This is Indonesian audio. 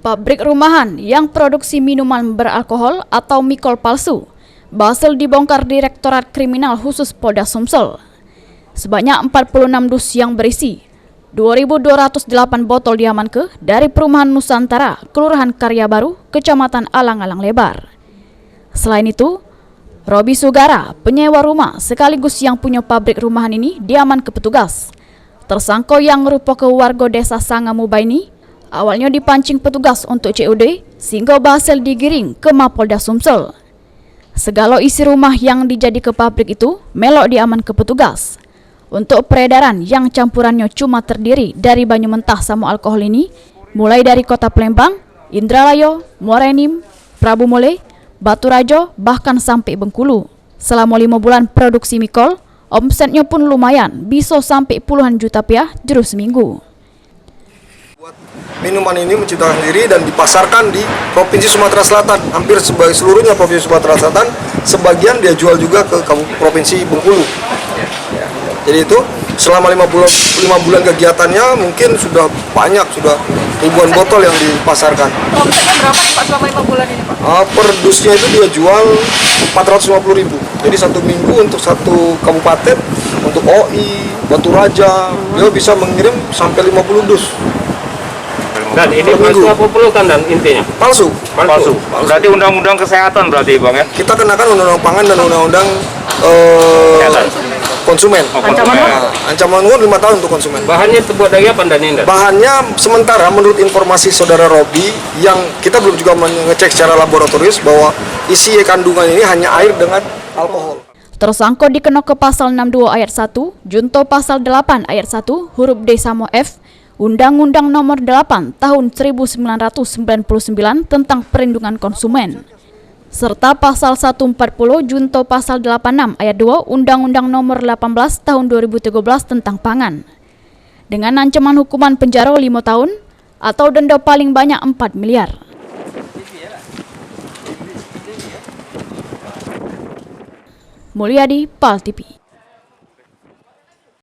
Pabrik rumahan yang produksi minuman beralkohol atau mikol palsu berhasil dibongkar Direktorat Kriminal Khusus Polda Sumsel. Sebanyak 46 dus yang berisi 2.208 botol diamankan dari Perumahan Nusantara, Kelurahan Karya Baru, Kecamatan Alang-Alang Lebar. Selain itu, Robi Sugara, penyewa rumah sekaligus yang punya pabrik rumahan ini diamankan petugas. Tersangka yang merupakan warga desa Sangamuba ini awalnya dipancing petugas untuk COD sehingga berhasil digiring ke Mapolda Sumsel. Segala isi rumah yang dijadikan pabrik itu melok diamankan petugas. Untuk peredaran yang campurannya cuma terdiri dari banyu mentah sama alkohol ini, mulai dari Kota Palembang, Indralaya, Muarenim, Prabu Mole, Batu Rajo, bahkan sampai Bengkulu. Selama 5 bulan produksi mikol, omsetnya pun lumayan, bisa sampai puluhan juta rupiah juru seminggu. Minuman ini menciptakan diri dan dipasarkan di Provinsi Sumatera Selatan, hampir seluruhnya Provinsi Sumatera Selatan, sebagian dia jual juga ke Provinsi Bengkulu. Jadi itu selama 5 bulan kegiatannya mungkin sudah banyak, sudah ribuan botol yang dipasarkan. Omsetnya berapa nih Pak selama 5 bulan ini Pak? Per dusnya itu dia jual 450.000. Jadi satu minggu untuk satu kabupaten, untuk OI, Batu Raja, dia bisa mengirim sampai 50 dus. Dan ini palsu apa pelukan dan intinya? Palsu. Berarti undang-undang kesehatan berarti Bang ya? Kita kenakan undang-undang pangan dan undang-undang konsumen. Ancaman 5 tahun untuk konsumen. Bahannya terbuat dari apa dan ini? Bahannya sementara menurut informasi saudara Robi yang kita belum juga mengecek secara laboratoris bahwa isi kandungan ini hanya air dengan alkohol. Tersangka dikenakan ke pasal 62 ayat 1, junto pasal 8 ayat 1 huruf D sama F Undang-Undang Nomor 8 Tahun 1999 tentang Perlindungan Konsumen, serta pasal 140 junto pasal 86 ayat 2 Undang-Undang Nomor 18 Tahun 2013 tentang Pangan, dengan ancaman hukuman penjara 5 tahun atau denda paling banyak 4 miliar. Mulyadi, PAL TV.